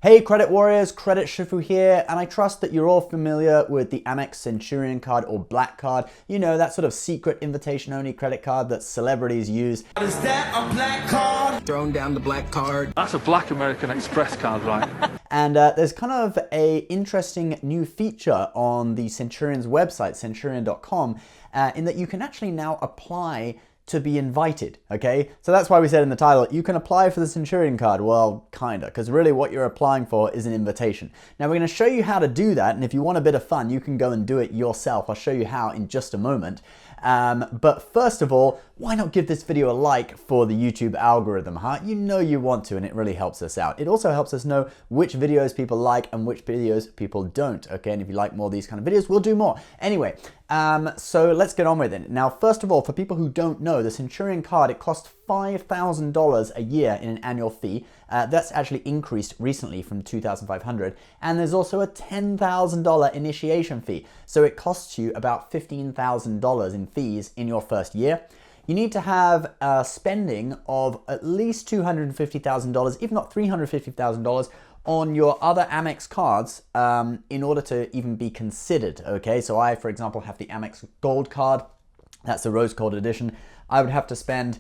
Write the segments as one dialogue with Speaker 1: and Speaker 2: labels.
Speaker 1: Hey credit warriors, Credit Shifu here, and I trust that you're all familiar with the Amex Centurion card or Black Card. You know, that sort of secret invitation-only credit card that celebrities use.
Speaker 2: Is that a black card?
Speaker 3: Throwing down the black card.
Speaker 4: That's a black American Express card, right?
Speaker 1: And there's kind of a interesting new feature on the Centurion's website, centurion.com, in that you can actually now apply to be invited, okay? So that's why we said in the title, you can apply for the Centurion card. Well, kinda, because really what you're applying for is an invitation. Now we're gonna show you how to do that, and if you want a bit of fun, you can go and do it yourself. I'll show you how in just a moment. But first of all, why not give this video a like for the YouTube algorithm, huh? You know you want to, and it really helps us out. It also helps us know which videos people like and which videos people don't, okay? And if you like more of these kind of videos, we'll do more. Anyway, so let's get on with it. Now, first of all, for people who don't know, the Centurion card, it costs $5,000 a year in an annual fee. That's actually increased recently from $2,500. And there's also a $10,000 initiation fee. So it costs you about $15,000 in fees in your first year. You need to have a spending of at least $250,000, if not $350,000, on your other Amex cards in order to even be considered, okay? So I, for example, have the Amex Gold card. That's the Rose Gold edition. I would have to spend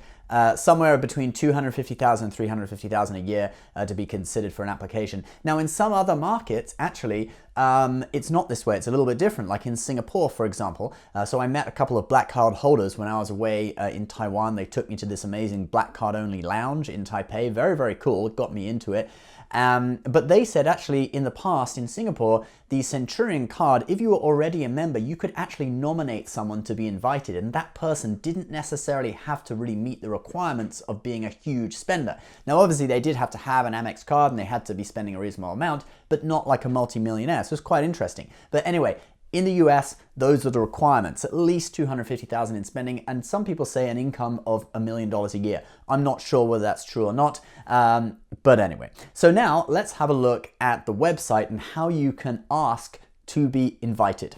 Speaker 1: somewhere between $250,000 and $350,000 a year to be considered for an application. Now, in some other markets, actually, it's not this way. It's a little bit different, like in Singapore, for example. So I met a couple of Black Card holders when I was away in Taiwan. They took me to this amazing Black Card only lounge in Taipei. Very, very cool. It got me into it. But they said actually in the past in Singapore, the Centurion card, if you were already a member, you could actually nominate someone to be invited, and that person didn't necessarily have to really meet the requirements of being a huge spender. Now obviously they did have to have an Amex card and they had to be spending a reasonable amount, but not like a multi-millionaire, so it's quite interesting. But anyway, in the US, those are the requirements, at least $250,000 in spending, and some people say an income of $1 million a year. I'm not sure whether that's true or not, but anyway. So now let's have a look at the website and how you can ask to be invited.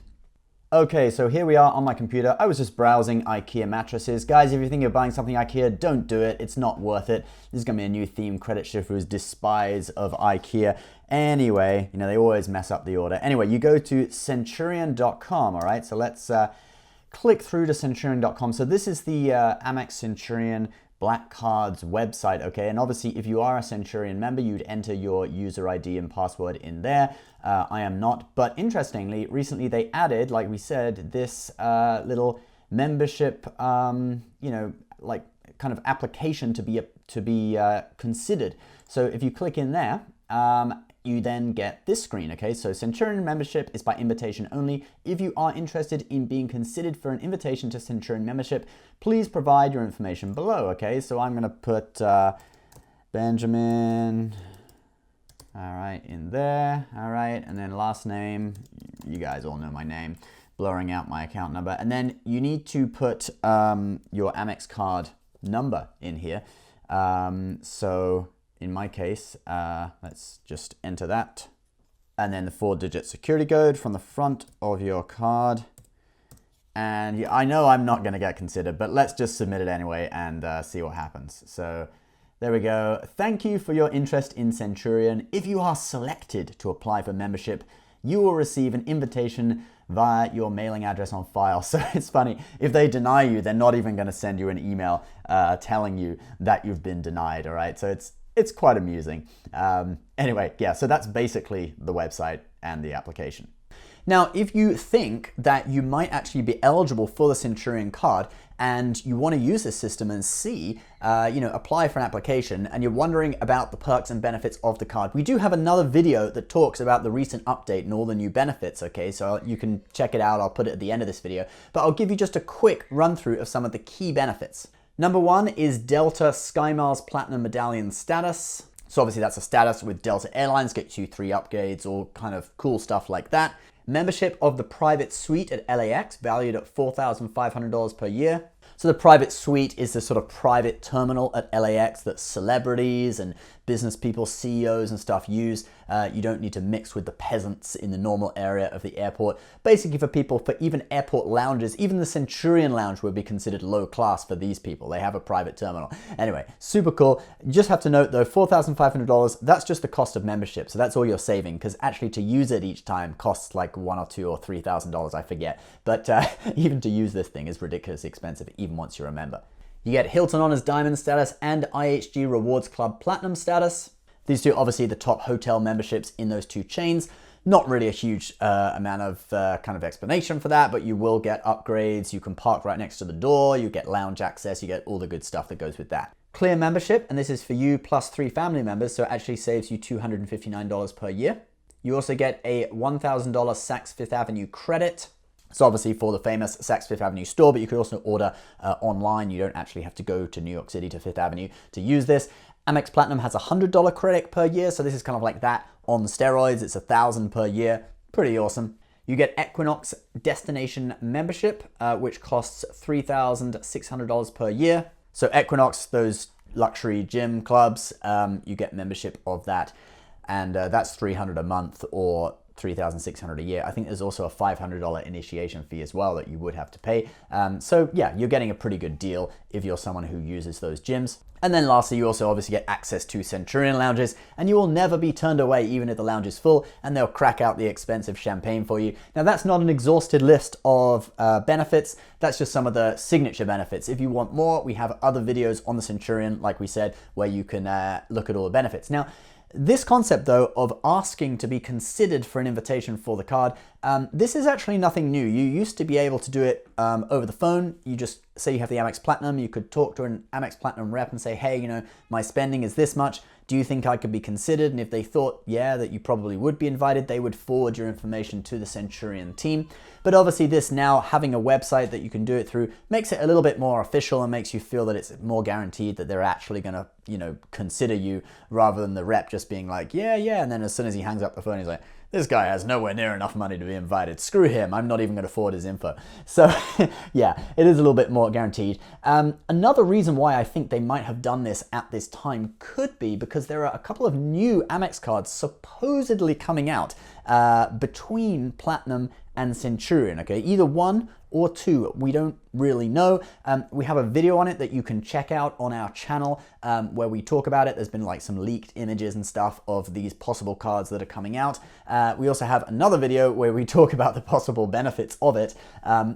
Speaker 1: Okay, so here we are on my computer. I was just browsing IKEA mattresses. Guys, if you think you're buying something IKEA, don't do it. It's not worth it. This is gonna be a new theme, Credit Shifu's despise of IKEA. Anyway, you know, they always mess up the order. Anyway, you go to centurion.com, all right? So let's click through to centurion.com. So this is the Amex Centurion Black Card's website, okay? And obviously, if you are a Centurion member, you'd enter your user ID and password in there. I am not, but interestingly, recently they added, like we said, this little membership, you know, like kind of application to be considered. So if you click in there, you then get this screen, okay? So Centurion membership is by invitation only. If you are interested in being considered for an invitation to Centurion membership, please provide your information below, okay? So I'm gonna put Benjamin, all right, in there, all right, and then last name, you guys all know my name, blurring out my account number, and then you need to put your Amex card number in here. So in my case, let's just enter that. And then the 4-digit security code from the front of your card. And I know I'm not gonna get considered, but let's just submit it anyway and see what happens. So there we go. Thank you for your interest in Centurion. If you are selected to apply for membership, you will receive an invitation via your mailing address on file. So it's funny, if they deny you, they're not even gonna send you an email telling you that you've been denied, all right? So it's quite amusing. Anyway, yeah, so that's basically the website and the application. Now, if you think that you might actually be eligible for the Centurion card and you want to use this system and see, you know, apply for an application, and you're wondering about the perks and benefits of the card, we do have another video that talks about the recent update and all the new benefits, okay? So you can check it out. I'll put it at the end of this video, but I'll give you just a quick run through of some of the key benefits. Number one is Delta SkyMiles Platinum Medallion status. So obviously that's a status with Delta Airlines, gets you 3 upgrades, all kind of cool stuff like that. Membership of the private suite at LAX, valued at $4,500 per year. So the private suite is the sort of private terminal at LAX that celebrities and business people, CEOs and stuff use. You don't need to mix with the peasants in the normal area of the airport. Basically for people, for even airport lounges, even the Centurion lounge would be considered low class for these people. They have a private terminal. Anyway, super cool. You just have to note though, $4,500, that's just the cost of membership. So that's all you're saving, because actually to use it each time costs like $1,000 or $2,000 or $3,000, I forget. But even to use this thing is ridiculously expensive, even once you're a member. You get Hilton Honors Diamond status and IHG Rewards Club Platinum status. These two obviously the top hotel memberships in those two chains. Not really a huge amount of kind of explanation for that, but you will get upgrades. You can park right next to the door. You get lounge access. You get all the good stuff that goes with that. Clear membership, and this is for you plus 3 family members, so it actually saves you $259 per year. You also get a $1,000 Saks Fifth Avenue credit. It's obviously for the famous Saks Fifth Avenue store, but you could also order online. You don't actually have to go to New York City to Fifth Avenue to use this. Amex Platinum has a $100 credit per year, so this is kind of like that on steroids. It's $1,000 per year. Pretty awesome. You get Equinox Destination membership, which costs $3,600 per year. So Equinox, those luxury gym clubs, you get membership of that, and that's $300 a month or $3,600 a year. I think there's also a $500 initiation fee as well that you would have to pay. So yeah, you're getting a pretty good deal if you're someone who uses those gyms. And then lastly, you also obviously get access to Centurion lounges, and you will never be turned away even if the lounge is full, and they'll crack out the expensive champagne for you. Now that's not an exhausted list of benefits, that's just some of the signature benefits. If you want more, we have other videos on the Centurion, like we said, where you can look at all the benefits. Now, this concept though of asking to be considered for an invitation for the card, this is actually nothing new. You used to be able to do it over the phone. You just say you have the Amex Platinum, you could talk to an Amex Platinum rep and say, hey, you know, my spending is this much. Do you think I could be considered? And if they thought, yeah, that you probably would be invited, they would forward your information to the Centurion team. But obviously this now having a website that you can do it through makes it a little bit more official and makes you feel that it's more guaranteed that they're actually gonna, you know, consider you, rather than the rep just being like, yeah, and then as soon as he hangs up the phone, he's like, this guy has nowhere near enough money to be invited. Screw him, I'm not even gonna forward his info. So yeah, it is a little bit more guaranteed. Another reason why I think they might have done this at this time could be because there are a couple of new Amex cards supposedly coming out between Platinum and Centurion, okay? Either one or two, we don't really know. We have a video on it that you can check out on our channel where we talk about it. There's been like some leaked images and stuff of these possible cards that are coming out. We also have another video where we talk about the possible benefits of it.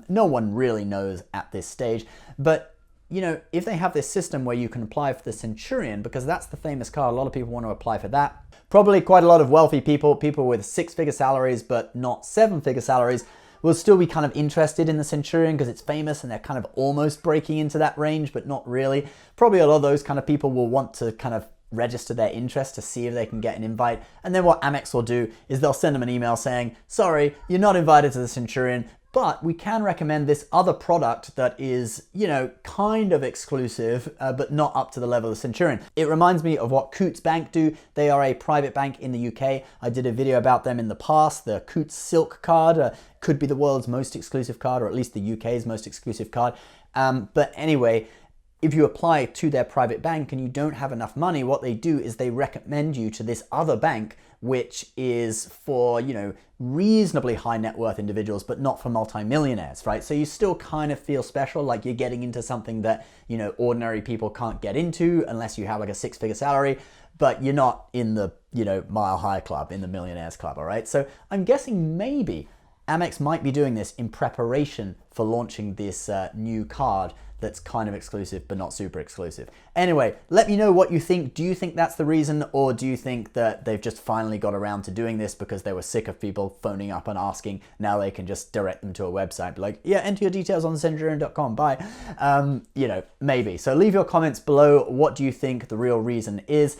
Speaker 1: No one really knows at this stage, but you know, if they have this system where you can apply for the Centurion, because that's the famous card, a lot of people want to apply for that. Probably quite a lot of wealthy people, people with 6-figure salaries but not 7-figure salaries, will still be kind of interested in the Centurion because it's famous and they're kind of almost breaking into that range, but not really. Probably a lot of those kind of people will want to kind of register their interest to see if they can get an invite. And then what Amex will do is they'll send them an email saying, sorry, you're not invited to the Centurion, but we can recommend this other product that is, you know, kind of exclusive, but not up to the level of Centurion. It reminds me of what Coutts Bank do. They are a private bank in the UK. I did a video about them in the past. The Coutts Silk card could be the world's most exclusive card, or at least the UK's most exclusive card. But anyway, if you apply to their private bank and you don't have enough money, what they do is they recommend you to this other bank, which is for, you know, reasonably high net worth individuals, but not for multimillionaires, right? So you still kind of feel special, like you're getting into something that, you know, ordinary people can't get into unless you have like a 6-figure salary, but you're not in the, you know, mile high club, in the millionaires club, all right? So I'm guessing maybe Amex might be doing this in preparation for launching this new card that's kind of exclusive but not super exclusive. Anyway, let me know what you think. Do you think that's the reason, or do you think that they've just finally got around to doing this because they were sick of people phoning up and asking? Now they can just direct them to a website, be like, yeah, enter your details on centurion.com, bye. You know, maybe. So leave your comments below. What do you think the real reason is?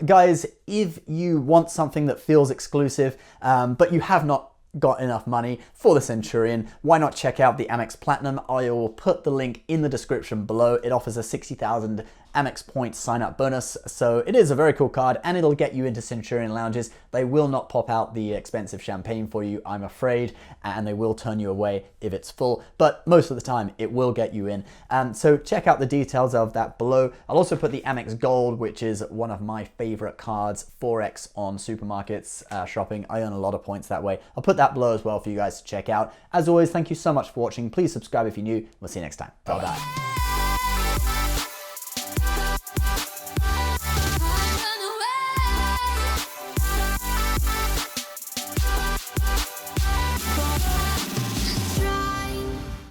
Speaker 1: Guys, if you want something that feels exclusive, but you have not got enough money for the Centurion, why not check out the Amex Platinum? I will put the link in the description below. It offers a 60,000 Amex points sign up bonus. So it is a very cool card, and it'll get you into Centurion lounges. They will not pop out the expensive champagne for you, I'm afraid, and they will turn you away if it's full, but most of the time it will get you in. So check out the details of that below. I'll also put the Amex Gold, which is one of my favorite cards, 4x on supermarkets shopping. I earn a lot of points that way. I'll put that below as well for you guys to check out. As always, thank you so much for watching. Please subscribe if you're new. We'll see you next time. Bye-bye.